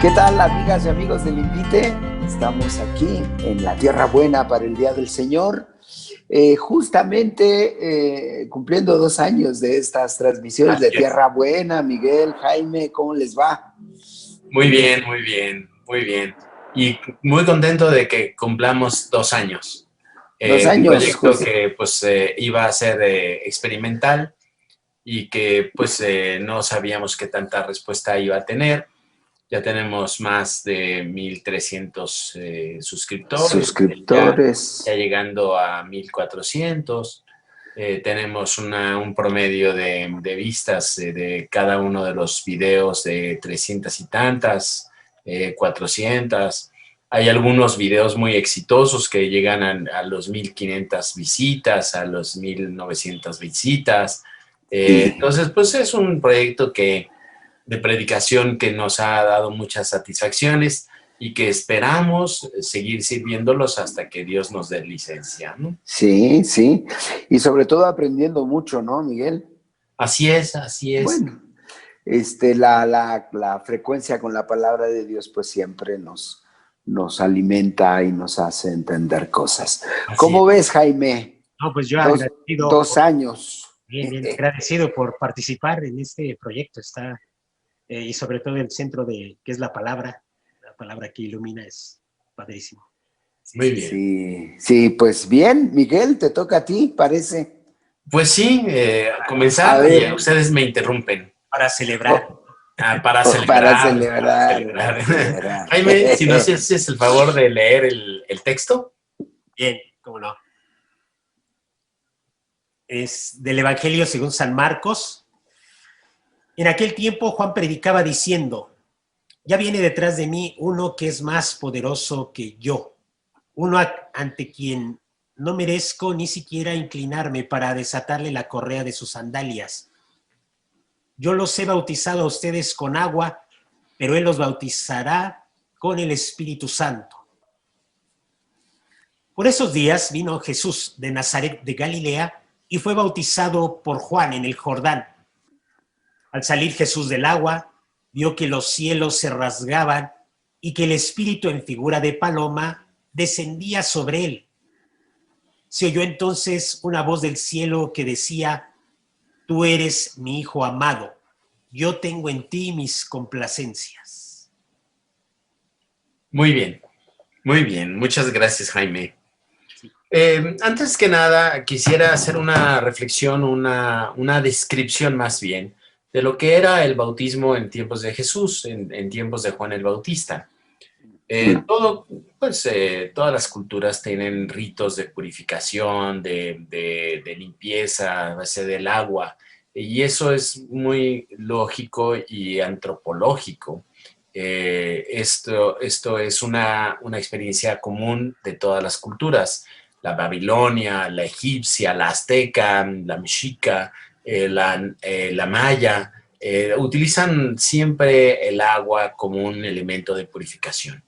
¿Qué tal, amigas y amigos del Invite? Estamos aquí en la Tierra Buena para el Día del Señor, justamente cumpliendo 2 años de estas transmisiones de Así es. Tierra Buena. Miguel, Jaime, ¿cómo les va? Muy bien, muy bien, muy bien. Y muy contento de que cumplamos 2 años. 2 Un años, proyecto pues. que pues iba a ser experimental y que pues no sabíamos qué tanta respuesta iba a tener. Ya tenemos más de 1,300 suscriptores, ya Suscriptores. llegando a 1,400. Tenemos un promedio de vistas de cada uno de los videos de 300 y tantas, 400. Hay algunos videos muy exitosos que llegan a los 1,500 visitas, a los 1,900 visitas. Sí. Entonces, pues es un proyecto de predicación que nos ha dado muchas satisfacciones y que esperamos seguir sirviéndolos hasta que Dios nos dé licencia, ¿no? Sí, sí. Y sobre todo aprendiendo mucho, ¿no, Miguel? Así es, así es. Bueno, la frecuencia con la palabra de Dios pues siempre nos alimenta y nos hace entender cosas. Así ¿Cómo es. ves, Jaime? No, pues yo Dos, agradecido, 2 años. bien, agradecido por participar en este proyecto. Y sobre todo el centro de, que es la palabra que ilumina, es padrísimo. Muy bien. Sí, sí, pues bien, Miguel, te toca a ti, parece. Pues sí, A comenzar y ver, ustedes me interrumpen. Para celebrar. Para para celebrar, para celebrar, para celebrar. celebrar. Jaime, si nos haces el favor de leer el texto. Bien, cómo no. Es del Evangelio según San Marcos. En aquel tiempo Juan predicaba diciendo: ya viene detrás de mí uno que es más poderoso que yo, uno ante quien no merezco ni siquiera inclinarme para desatarle la correa de sus sandalias. Yo los he bautizado a ustedes con agua, pero él los bautizará con el Espíritu Santo. Por esos días vino Jesús de Nazaret de Galilea y fue bautizado por Juan en el Jordán. Al salir Jesús del agua, vio que los cielos se rasgaban y que el Espíritu en figura de paloma descendía sobre él. Se oyó entonces una voz del cielo que decía: tú eres mi Hijo amado, yo tengo en ti mis complacencias. Muy bien, muy bien. Muchas gracias, Jaime. Sí. Antes que nada, quisiera hacer una reflexión, una descripción más bien, de lo que era el bautismo en tiempos de Jesús, en tiempos de Juan el Bautista. Todas las culturas tienen ritos de purificación, de limpieza a base del agua, y eso es muy lógico y antropológico. Esto es una experiencia común de todas las culturas: la babilonia, la egipcia, la azteca, la mexica, la maya. Utilizan siempre el agua como un elemento de purificación.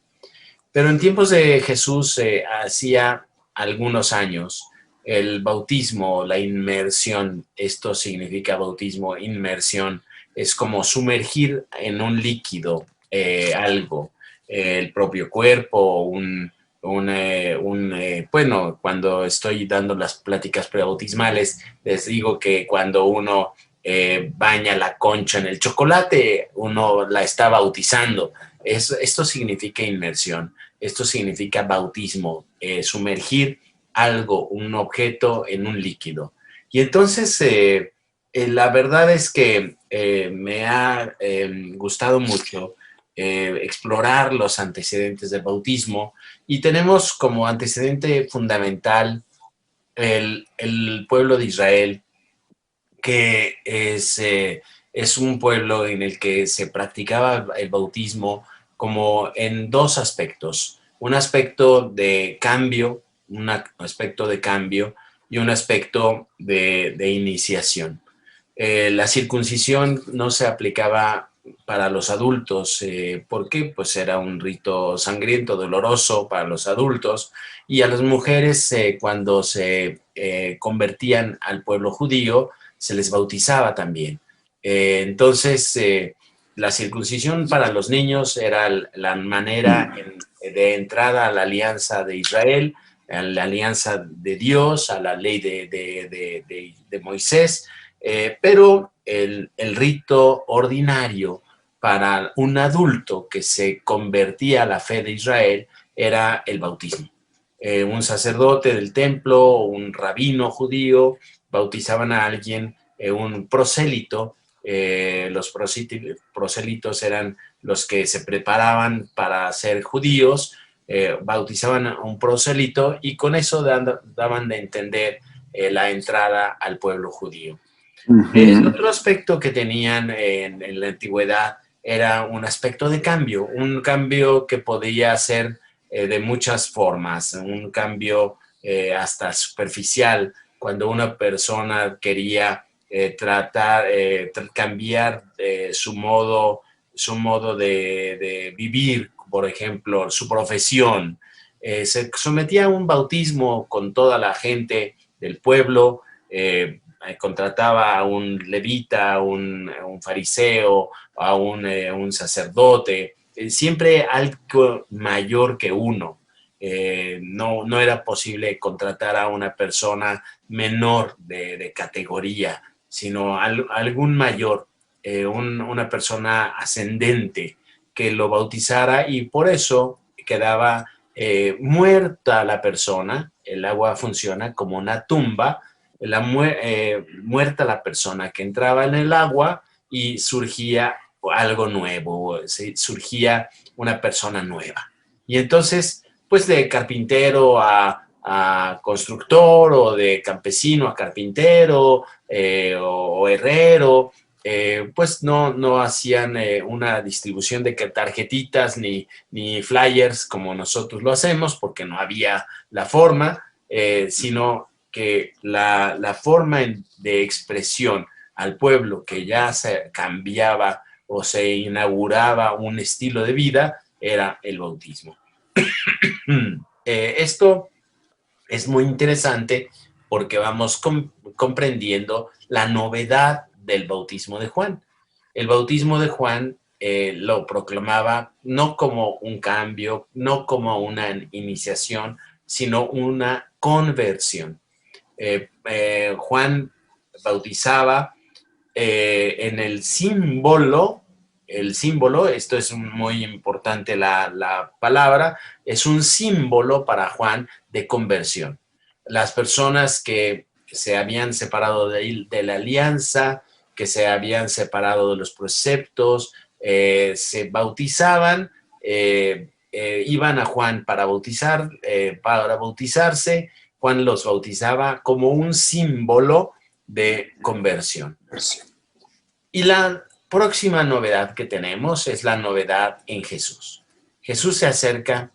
Pero en tiempos de Jesús, hacía algunos años, el bautismo, la inmersión, esto significa bautismo, inmersión, es como sumergir en un líquido algo, el propio cuerpo, bueno, cuando estoy dando las pláticas prebautismales, les digo que cuando uno baña la concha en el chocolate, uno la está bautizando. Esto significa inmersión. Esto significa bautismo, sumergir algo, un objeto en un líquido. Y entonces, la verdad es que me ha gustado mucho explorar los antecedentes del bautismo, y tenemos como antecedente fundamental el pueblo de Israel, que es un pueblo en el que se practicaba el bautismo como en 2 aspectos: un aspecto de cambio, y un aspecto de iniciación. La circuncisión no se aplicaba para los adultos. ¿Por qué? Pues era un rito sangriento, doloroso para los adultos, y a las mujeres, cuando se convertían al pueblo judío, se les bautizaba también. Entonces, la circuncisión para los niños era la manera de entrada a la alianza de Israel, a la alianza de Dios, a la ley de Moisés, pero el rito ordinario para un adulto que se convertía a la fe de Israel era el bautismo. Un sacerdote del templo, un rabino judío, bautizaban a alguien, un prosélito. Los prosélitos eran los que se preparaban para ser judíos, bautizaban a un prosélito y con eso daban de entender la entrada al pueblo judío. El otro aspecto que tenían en la antigüedad era un aspecto de cambio, un cambio que podía ser de muchas formas, un cambio hasta superficial, cuando una persona quería cambiar su modo de vivir, por ejemplo, su profesión. Se sometía a un bautismo con toda la gente del pueblo, contrataba a un levita, a un fariseo, a un sacerdote, siempre algo mayor que uno. No era posible contratar a una persona menor de categoría, sino algún mayor, una persona ascendente que lo bautizara, y por eso quedaba muerta la persona. El agua funciona como una tumba, muerta la persona que entraba en el agua y surgía algo nuevo, surgía una persona nueva. Y entonces, pues de carpintero a constructor, o de campesino a carpintero, o herrero, pues no hacían una distribución de tarjetitas ni flyers como nosotros lo hacemos, porque no había la forma, sino que la forma de expresión al pueblo, que ya se cambiaba o se inauguraba un estilo de vida, era el bautismo. Esto es muy interesante porque vamos comprendiendo la novedad del bautismo de Juan. El bautismo de Juan lo proclamaba no como un cambio, no como una iniciación, sino una conversión. Juan bautizaba en el símbolo, esto es muy importante la palabra, es un símbolo para Juan de conversión. Las personas que se habían separado de la alianza, que se habían separado de los preceptos, se bautizaban, iban a Juan para bautizarse. Juan los bautizaba como un símbolo de conversión. Y la próxima novedad que tenemos es la novedad en Jesús. Jesús se acerca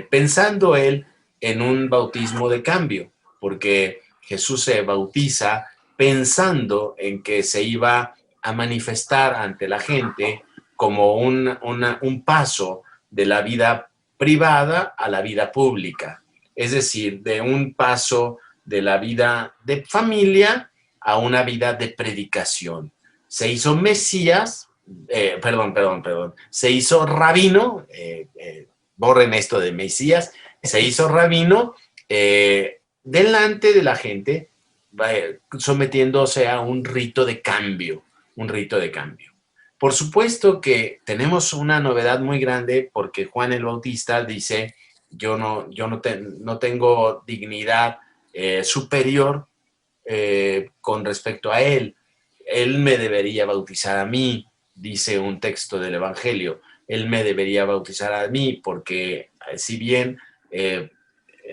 pensando él en un bautismo de cambio, porque Jesús se bautiza pensando en que se iba a manifestar ante la gente como un paso de la vida privada a la vida pública. Es decir, de un paso de la vida de familia a una vida de predicación. Se hizo Mesías, se hizo rabino, borren esto de Mesías, se hizo rabino delante de la gente, sometiéndose a un rito de cambio, Por supuesto que tenemos una novedad muy grande, porque Juan el Bautista dice: yo no tengo dignidad superior con respecto a él. Él me debería bautizar a mí, dice un texto del Evangelio. Él me debería bautizar a mí porque, si bien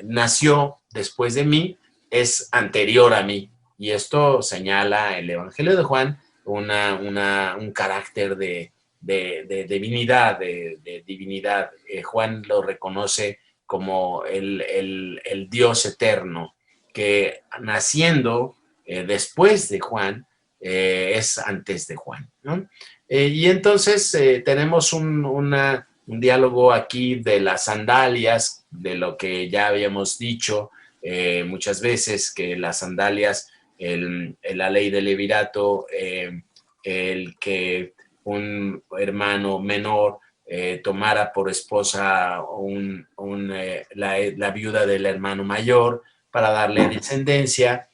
nació después de mí, es anterior a mí. Y esto señala el Evangelio de Juan un carácter de divinidad, de divinidad. Juan lo reconoce como el Dios eterno, que naciendo después de Juan, es antes de Juan, ¿no? Y entonces tenemos un diálogo aquí de las sandalias, de lo que ya habíamos dicho muchas veces, que las sandalias, la ley del levirato, el que un hermano menor tomara por esposa la viuda del hermano mayor para darle descendencia.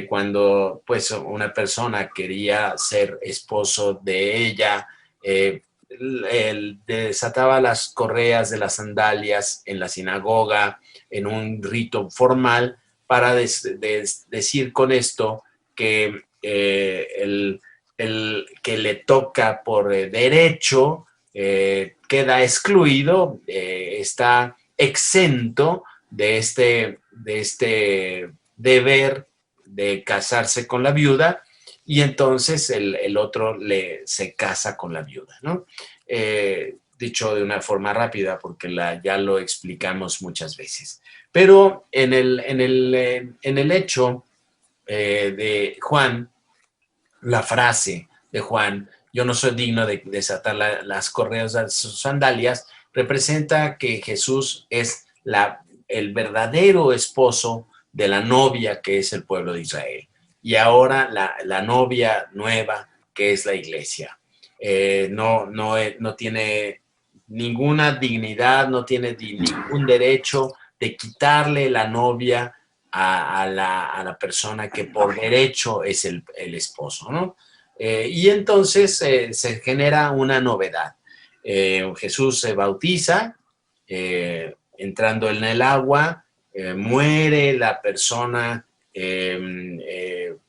Cuando pues una persona quería ser esposo de ella, él desataba las correas de las sandalias en la sinagoga en un rito formal para decir con esto que el que le toca por derecho queda excluido, está exento de este deber de casarse con la viuda, y entonces el otro se casa con la viuda, ¿no? Dicho de una forma rápida, porque ya lo explicamos muchas veces. Pero en el hecho de Juan, la frase de Juan, yo no soy digno de desatar las correas de sus sandalias, representa que Jesús es el verdadero esposo de la novia que es el pueblo de Israel. Y ahora la novia nueva que es la iglesia. No tiene ninguna dignidad, no tiene ningún derecho de quitarle la novia a la persona que por derecho es el esposo, ¿no? Y entonces se genera una novedad. Jesús se bautiza, entrando en el agua, muere la persona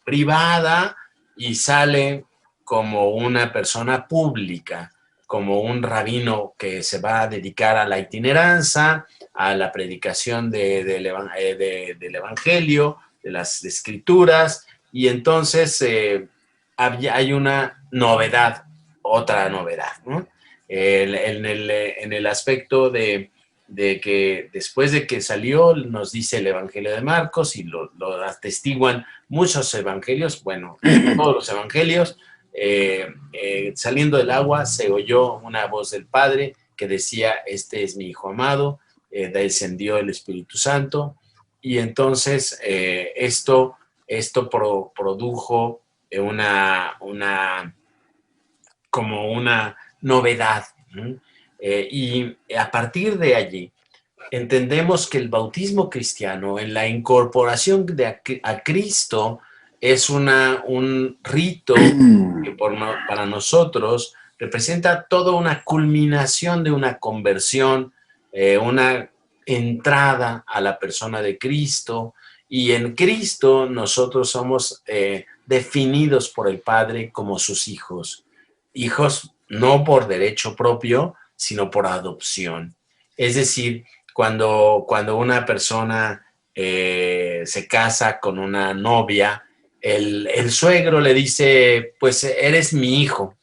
privada y sale como una persona pública, como un rabino que se va a dedicar a la itineranza, a la predicación del Evangelio, de las Escrituras, y entonces hay una novedad, otra novedad, ¿no? En el aspecto de que después de que salió, nos dice el Evangelio de Marcos, y lo atestiguan muchos evangelios, bueno, todos los evangelios, saliendo del agua se oyó una voz del Padre que decía: este es mi Hijo amado, descendió el Espíritu Santo, y entonces esto produjo como una novedad, ¿no? Y a partir de allí entendemos que el bautismo cristiano, en la incorporación a Cristo, es un rito que para nosotros representa toda una culminación de una conversión, una entrada a la persona de Cristo, y en Cristo nosotros somos definidos por el Padre como sus hijos. Hijos no por derecho propio, sino por adopción. Es decir, cuando una persona se casa con una novia, el suegro le dice: pues eres mi hijo,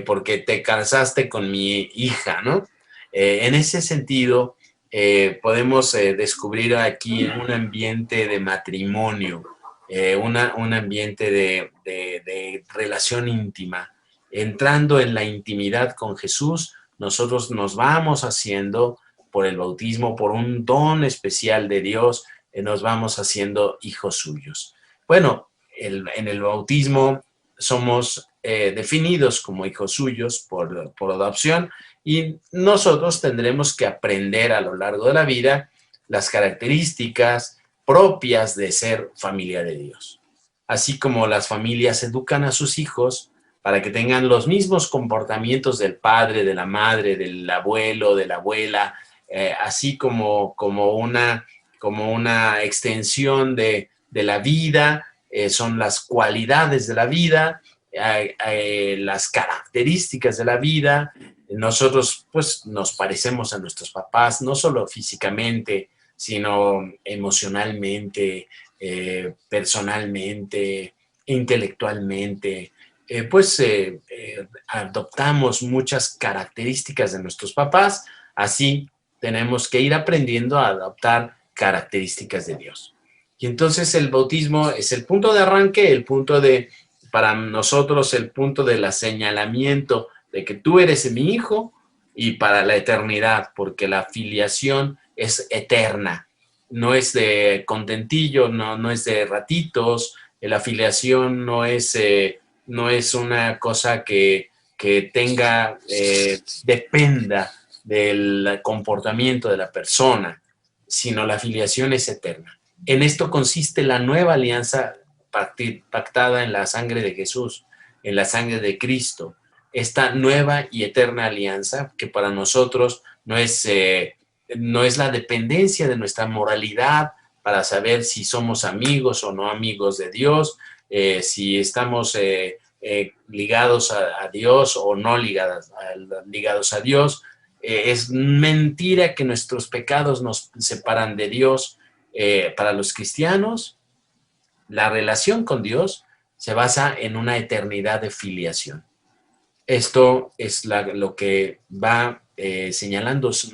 porque te casaste con mi hija, ¿no? En ese sentido, podemos descubrir aquí un ambiente de matrimonio, un ambiente de relación íntima. Entrando en la intimidad con Jesús, nosotros nos vamos haciendo, por el bautismo, por un don especial de Dios, nos vamos haciendo hijos suyos. Bueno, en el bautismo somos definidos como hijos suyos por adopción, y nosotros tendremos que aprender a lo largo de la vida las características propias de ser familia de Dios. Así como las familias educan a sus hijos para que tengan los mismos comportamientos del padre, de la madre, del abuelo, de la abuela, así como una extensión de la vida, son las cualidades de la vida, las características de la vida. Nosotros pues nos parecemos a nuestros papás, no solo físicamente, sino emocionalmente, personalmente, intelectualmente. Adoptamos muchas características de nuestros papás, así tenemos que ir aprendiendo a adoptar características de Dios. Y entonces el bautismo es el punto de arranque, para nosotros el punto del señalamiento de que tú eres mi hijo, y para la eternidad, porque la filiación es eterna, no es de contentillo, no es de ratitos, la filiación no es una cosa que que tenga, dependa del comportamiento de la persona, sino la filiación es eterna. En esto consiste la nueva alianza pactada en la sangre de Jesús, en la sangre de Cristo. Esta nueva y eterna alianza que para nosotros no es la dependencia de nuestra moralidad para saber si somos amigos o no amigos de Dios, si estamos ligados a Dios o no ligados a Dios. Es mentira que nuestros pecados nos separan de Dios. Para los cristianos, la relación con Dios se basa en una eternidad de filiación. Esto es lo que va señalándonos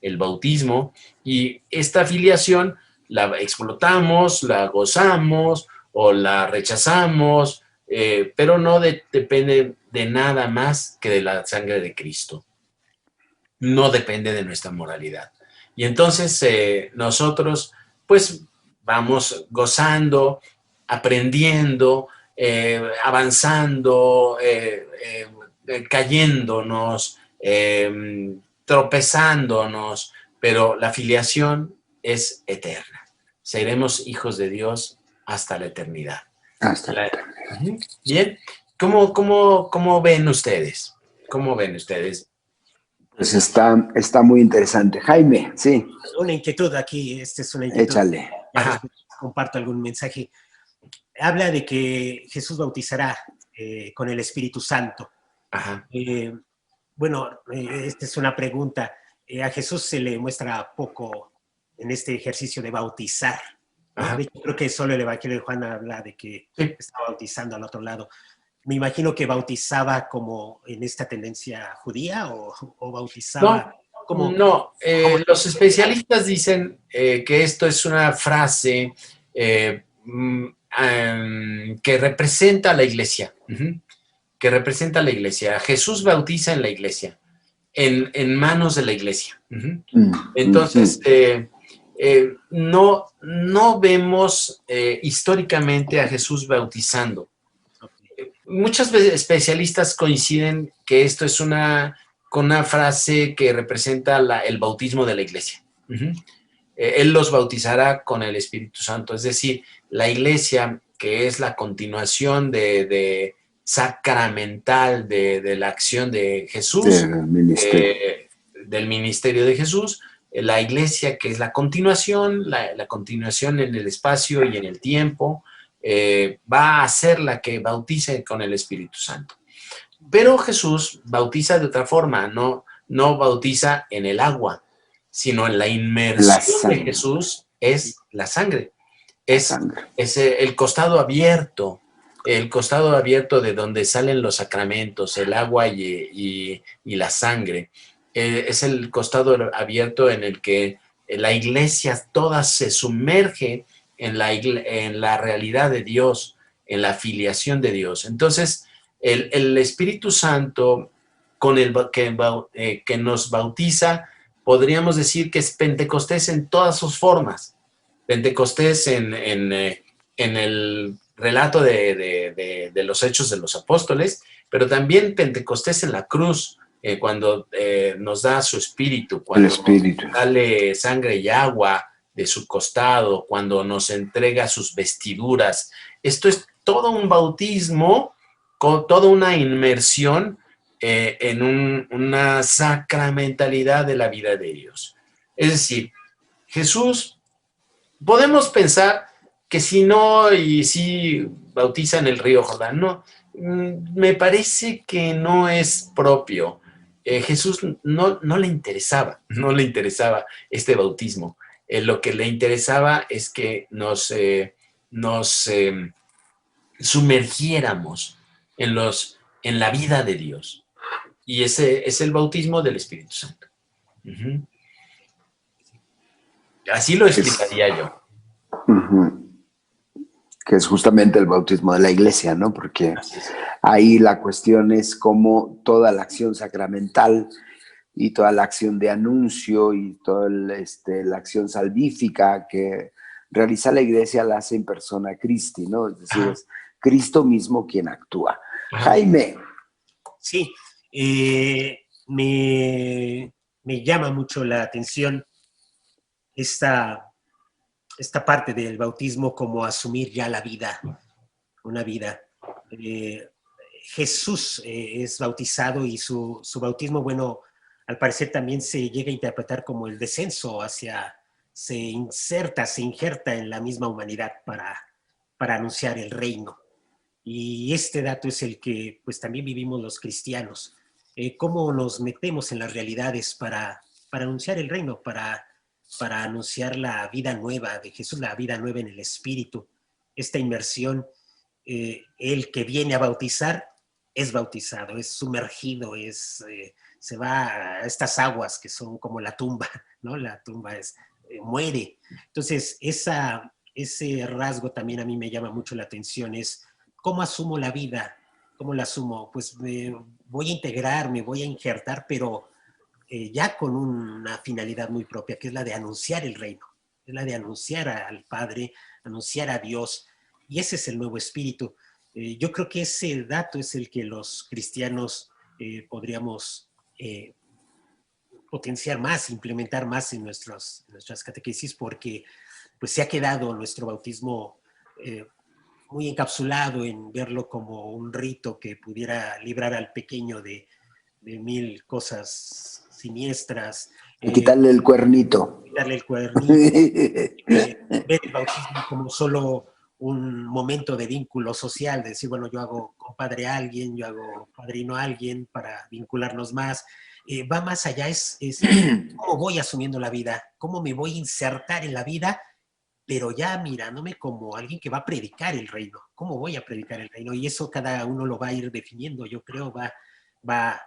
el bautismo, y esta filiación la explotamos, la gozamos o la rechazamos, pero no depende de nada más que de la sangre de Cristo. No depende de nuestra moralidad. Y entonces nosotros pues vamos gozando, aprendiendo, avanzando, cayéndonos, tropezándonos, pero la filiación es eterna. Seremos hijos de Dios hasta la eternidad. Hasta la eternidad. Bien, ¿cómo ven ustedes? ¿Cómo ven ustedes? Pues está muy interesante. Jaime, sí. Una inquietud aquí, esta es una inquietud. Échale. Comparto algún mensaje. Habla de que Jesús bautizará con el Espíritu Santo. Ajá. Bueno, esta es una pregunta. A Jesús se le muestra poco en este ejercicio de bautizar. Creo que solo el Evangelio de Juan habla de que estaba bautizando al otro lado. Me imagino que bautizaba como en esta tendencia judía o bautizaba... Los especialistas dicen que esto es una frase que representa a la iglesia, que representa a la iglesia. Jesús bautiza en la iglesia, en manos de la iglesia. Entonces, no vemos históricamente a Jesús bautizando. Muchos especialistas coinciden que esto es con una frase que representa el bautismo de la iglesia. Él los bautizará con el Espíritu Santo, es decir, la iglesia, que es la continuación de sacramental de la acción de Jesús, del ministerio de Jesús, la iglesia, que es la continuación en el espacio y en el tiempo, va a ser la que bautice con el Espíritu Santo. Pero Jesús bautiza de otra forma, no bautiza en el agua, sino en la inmersión de Jesús es la sangre. Es el costado abierto de donde salen los sacramentos, el agua y la sangre. Es el costado abierto en el que la iglesia toda se sumerge en la realidad de Dios, en la filiación de Dios. Entonces, el Espíritu Santo que nos bautiza, podríamos decir que es Pentecostés en todas sus formas. Pentecostés en el relato de los Hechos de los Apóstoles, pero también Pentecostés en la cruz, cuando nos da su Espíritu, cuando sale sangre y agua de su costado, cuando nos entrega sus vestiduras. Esto es todo un bautismo, con toda una inmersión en una sacramentalidad de la vida de Dios. Es decir, Jesús, podemos pensar que si bautiza en el río Jordán, no, me parece que no es propio. Jesús no le interesaba este bautismo. Lo que le interesaba es que nos sumergiéramos en la vida de Dios. Y ese es el bautismo del Espíritu Santo. Así lo explicaría yo. Que es justamente el bautismo de la iglesia, ¿no? Porque ahí la cuestión es cómo toda la acción sacramental y toda la acción de anuncio y toda la acción salvífica que realiza la iglesia la hace en persona Christi, ¿no? Es decir, es Cristo mismo quien actúa. Jaime. Sí, me llama mucho la atención esta parte del bautismo como asumir ya la vida, una vida. Jesús es bautizado y su bautismo, bueno, al parecer también se llega a interpretar como el descenso se injerta en la misma humanidad para anunciar el reino. Y este dato es el que pues también vivimos los cristianos. Cómo nos metemos en las realidades para anunciar el reino, para anunciar la vida nueva de Jesús, la vida nueva en el Espíritu, esta inmersión. El que viene a bautizar es bautizado, es sumergido, se va a estas aguas que son como la tumba, ¿no? La tumba muere. Entonces, ese rasgo también a mí me llama mucho la atención, es cómo asumo la vida, cómo la asumo. Pues voy a integrar, me voy a injertar, pero ya con una finalidad muy propia, que es la de anunciar el reino, es la de anunciar al Padre, anunciar a Dios, y ese es el nuevo espíritu. Yo creo que ese dato es el que los cristianos podríamos potenciar más, implementar más en nuestras catequesis, porque pues se ha quedado nuestro bautismo muy encapsulado en verlo como un rito que pudiera librar al pequeño de mil cosas siniestras. Quitarle el cuernito. Quitarle el cuernito. Ver el bautismo como solo un momento de vínculo social, de decir, bueno, yo hago compadre a alguien, yo hago padrino a alguien para vincularnos más. Va más allá, es cómo voy asumiendo la vida, cómo me voy a insertar en la vida, pero ya mirándome como alguien que va a predicar el reino. ¿Cómo voy a predicar el reino? Y eso cada uno lo va a ir definiendo, yo creo, va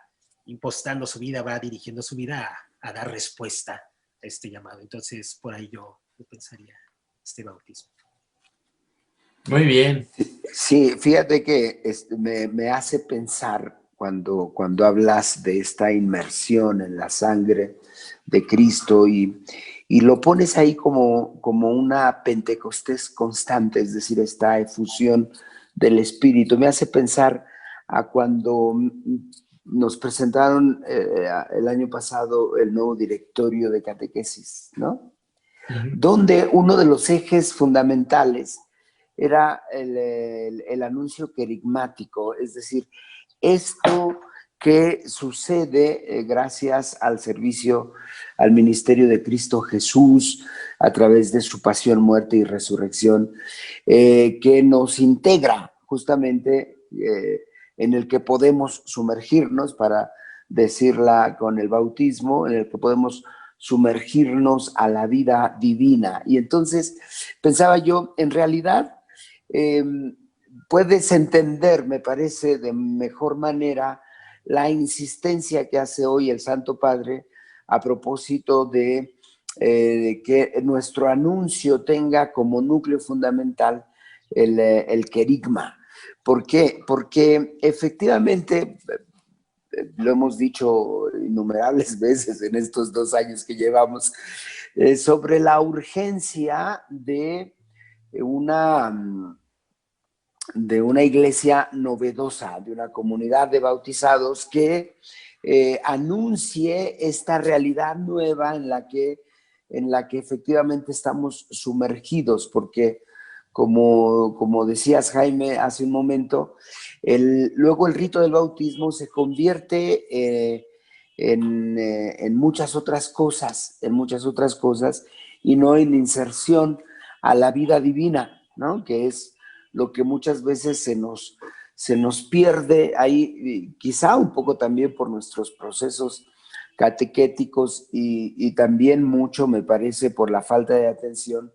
impostando su vida, va dirigiendo su vida a dar respuesta a este llamado. Entonces, por ahí yo pensaría este bautismo. Muy bien. Sí, fíjate que me hace pensar cuando hablas de esta inmersión en la sangre de Cristo y lo pones ahí como una Pentecostés constante, es decir, esta efusión del Espíritu. Me hace pensar a cuando nos presentaron el año pasado el nuevo directorio de catequesis, ¿no? Donde uno de los ejes fundamentales era el anuncio querigmático, es decir, esto que sucede gracias al servicio, al ministerio de Cristo Jesús, a través de su pasión, muerte y resurrección, que nos integra justamente en el que podemos sumergirnos, para decirla con el bautismo, en el que podemos sumergirnos a la vida divina. Y entonces pensaba yo, en realidad, puedes entender, me parece, de mejor manera la insistencia que hace hoy el Santo Padre a propósito de que nuestro anuncio tenga como núcleo fundamental el querigma. ¿Por qué? Porque efectivamente, lo hemos dicho innumerables veces en estos 2 años que llevamos, sobre la urgencia de una iglesia novedosa, de una comunidad de bautizados que anuncie esta realidad nueva en la que efectivamente estamos sumergidos, porque como decías, Jaime, hace un momento, luego el rito del bautismo se convierte en muchas otras cosas, y no en inserción a la vida divina, ¿no? Que es lo que muchas veces se nos pierde ahí, quizá un poco también por nuestros procesos catequéticos y también mucho, me parece, por la falta de atención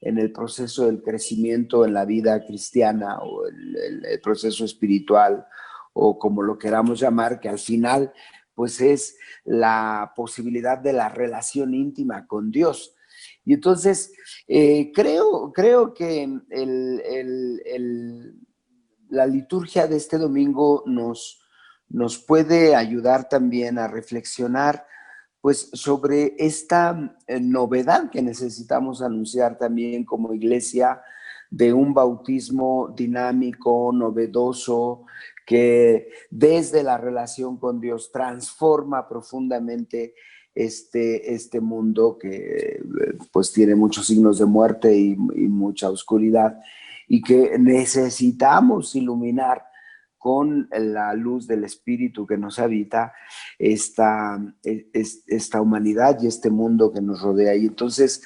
en el proceso del crecimiento en la vida cristiana, o el proceso espiritual, o como lo queramos llamar, que al final pues es la posibilidad de la relación íntima con Dios. Y entonces creo que la liturgia de este domingo nos puede ayudar también a reflexionar pues sobre esta novedad que necesitamos anunciar también como iglesia, de un bautismo dinámico, novedoso, que desde la relación con Dios transforma profundamente este mundo que pues tiene muchos signos de muerte y mucha oscuridad, y que necesitamos iluminar con la luz del Espíritu que nos habita esta humanidad y este mundo que nos rodea. Y entonces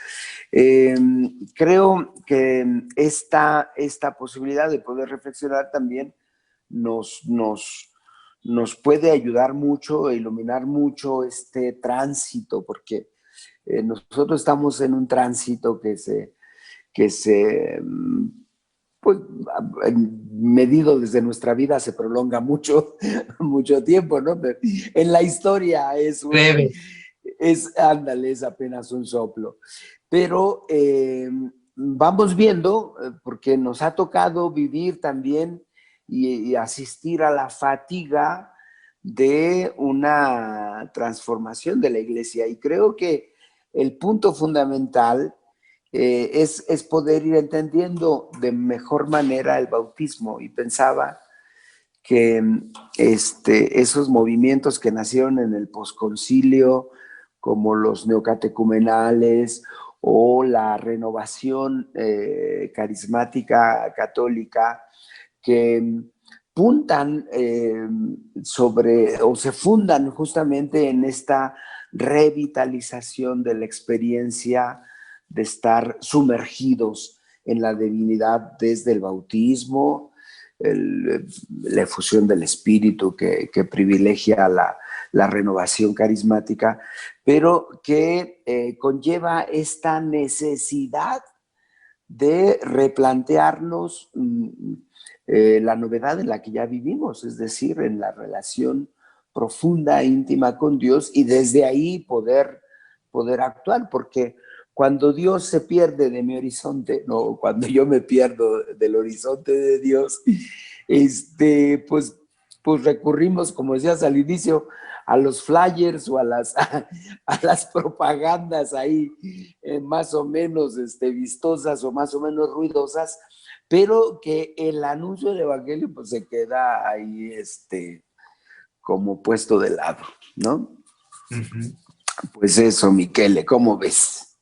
creo que esta posibilidad de poder reflexionar también nos puede ayudar mucho e iluminar mucho este tránsito, porque nosotros estamos en un tránsito que se pues, medido desde nuestra vida, se prolonga mucho, mucho tiempo, ¿no? Pero en la historia Breve. ándale, es apenas un soplo. Pero vamos viendo, porque nos ha tocado vivir también y asistir a la fatiga de una transformación de la iglesia. Y creo que el punto fundamental es poder ir entendiendo de mejor manera el bautismo. Y pensaba que esos movimientos que nacieron en el posconcilio, como los neocatecumenales o la renovación carismática católica, que puntan sobre o se fundan justamente en esta revitalización de la experiencia de estar sumergidos en la divinidad desde el bautismo, la efusión del Espíritu que privilegia la renovación carismática, pero que conlleva esta necesidad de replantearnos la novedad en la que ya vivimos, es decir, en la relación profunda e íntima con Dios, y desde ahí poder actuar, porque cuando Dios se pierde de mi horizonte, no, cuando yo me pierdo del horizonte de Dios, pues recurrimos, como decías al inicio, a los flyers o a las propagandas ahí más o menos vistosas o más o menos ruidosas, pero que el anuncio del evangelio pues se queda ahí como puesto de lado, ¿no? Uh-huh. Pues eso, Michele, ¿cómo ves?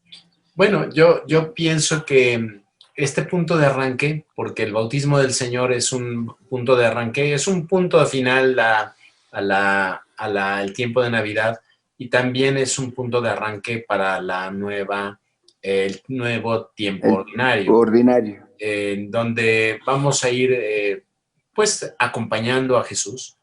Bueno, yo pienso que este punto de arranque, porque el bautismo del Señor es un punto de arranque, es un punto final al tiempo de Navidad, y también es un punto de arranque para el nuevo tiempo ordinario. Donde vamos a ir pues acompañando a Jesús,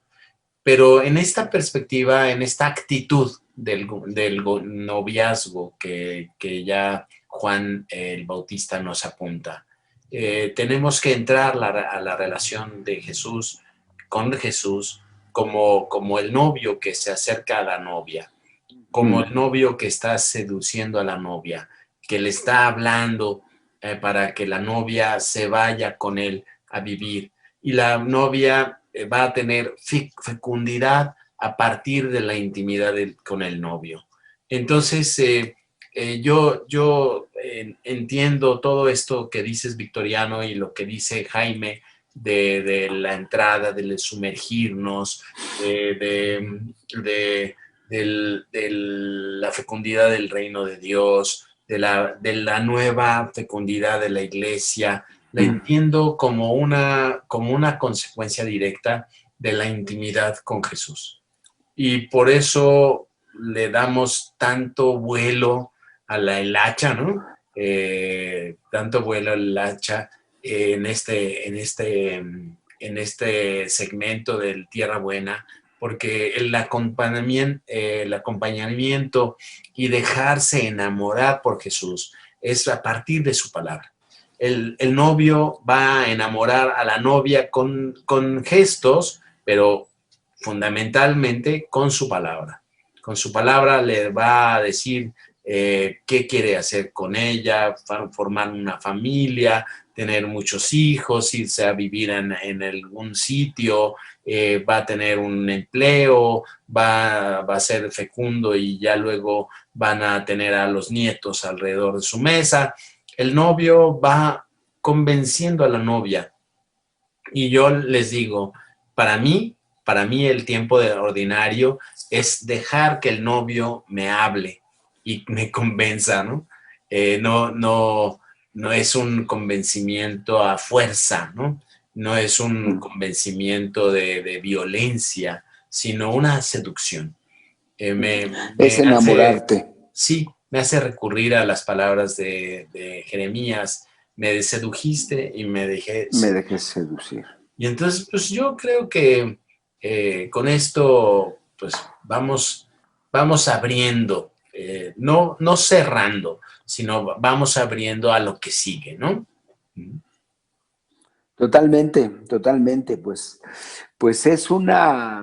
pero en esta perspectiva, en esta actitud del noviazgo que ya Juan el Bautista nos apunta. Tenemos que entrar a la relación de Jesús con Jesús como el novio que se acerca a la novia, como el novio que está seduciendo a la novia, que le está hablando para que la novia se vaya con él a vivir. Y la novia va a tener fecundidad a partir de la intimidad con el novio. Entonces, yo entiendo todo esto que dices, Victoriano, y lo que dice Jaime de la entrada, del sumergirnos, de la fecundidad del reino de Dios, de la nueva fecundidad de la iglesia. La entiendo como una consecuencia directa de la intimidad con Jesús. Y por eso le damos tanto vuelo a la hilacha, ¿no? Tanto vuelo a la hilacha en este segmento del Tierra Buena, porque el acompañamiento y dejarse enamorar por Jesús es a partir de su palabra. El novio va a enamorar a la novia con gestos, pero fundamentalmente con su palabra. Con su palabra le va a decir qué quiere hacer con ella, formar una familia, tener muchos hijos, irse a vivir en algún sitio, va a tener un empleo, va a ser fecundo y ya luego van a tener a los nietos alrededor de su mesa. El novio va convenciendo a la novia. Y yo les digo, para mí el tiempo de ordinario es dejar que el novio me hable y me convenza, ¿no? No es un convencimiento a fuerza, ¿no? No es un convencimiento de violencia, sino una seducción. Es enamorarte. Sí, me hace recurrir a las palabras de Jeremías: me sedujiste y me dejé Me dejé seducir. Y entonces, pues yo creo que con esto, pues vamos abriendo, no cerrando, sino vamos abriendo a lo que sigue, ¿no? Totalmente, totalmente, pues es una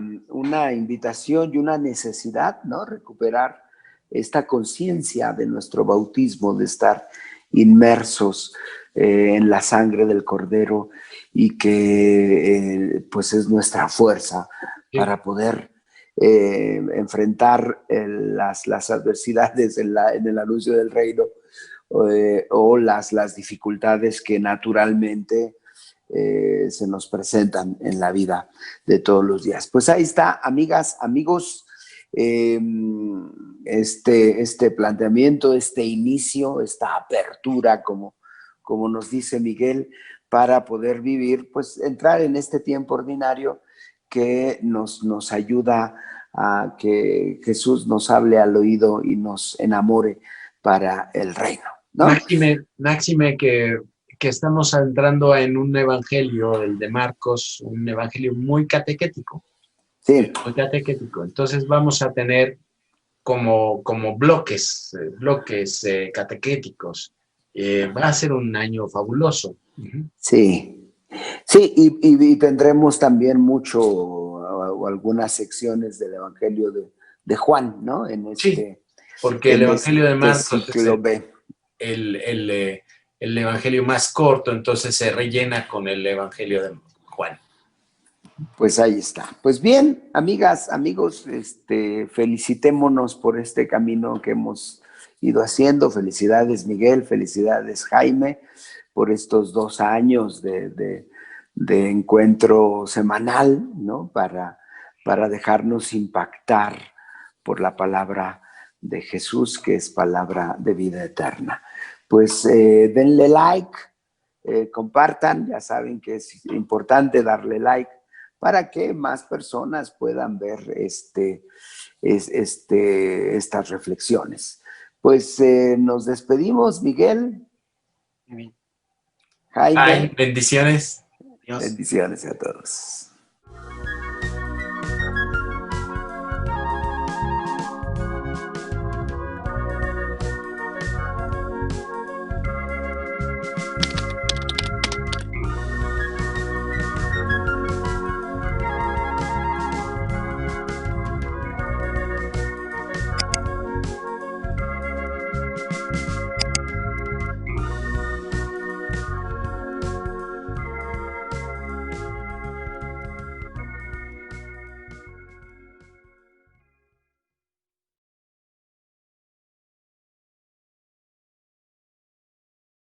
invitación y una necesidad, ¿no? Recuperar esta conciencia de nuestro bautismo, de estar inmersos en la sangre del Cordero y que pues es nuestra fuerza para poder enfrentar las adversidades en el anuncio del reino o las dificultades que naturalmente se nos presentan en la vida de todos los días. Pues ahí está, amigas, amigos, este planteamiento, este inicio, esta apertura, como nos dice Miguel, para poder vivir, pues entrar en este tiempo ordinario que nos ayuda a que Jesús nos hable al oído y nos enamore para el reino, ¿no? Máxime que estamos entrando en un evangelio, el de Marcos, un evangelio muy catequético. Sí. Muy catequético. Entonces vamos a tener como bloques catequéticos. Va a ser un año fabuloso. Sí, sí, y tendremos también o algunas secciones del Evangelio de Juan, ¿no? Sí, porque el Evangelio de Marcos ciclo B. El Evangelio más corto, entonces se rellena con el Evangelio de Juan. Pues ahí está. Pues bien, amigas, amigos, felicitémonos por este camino que hemos ido haciendo. Felicidades, Miguel, felicidades, Jaime, por estos 2 años de encuentro semanal, ¿no? Para dejarnos impactar por la palabra de Jesús, que es palabra de vida eterna. Pues denle like, compartan, ya saben que es importante darle like para que más personas puedan ver estas reflexiones. Pues nos despedimos, Miguel. Muy bien. Jaime. Bendiciones. Bendiciones a todos.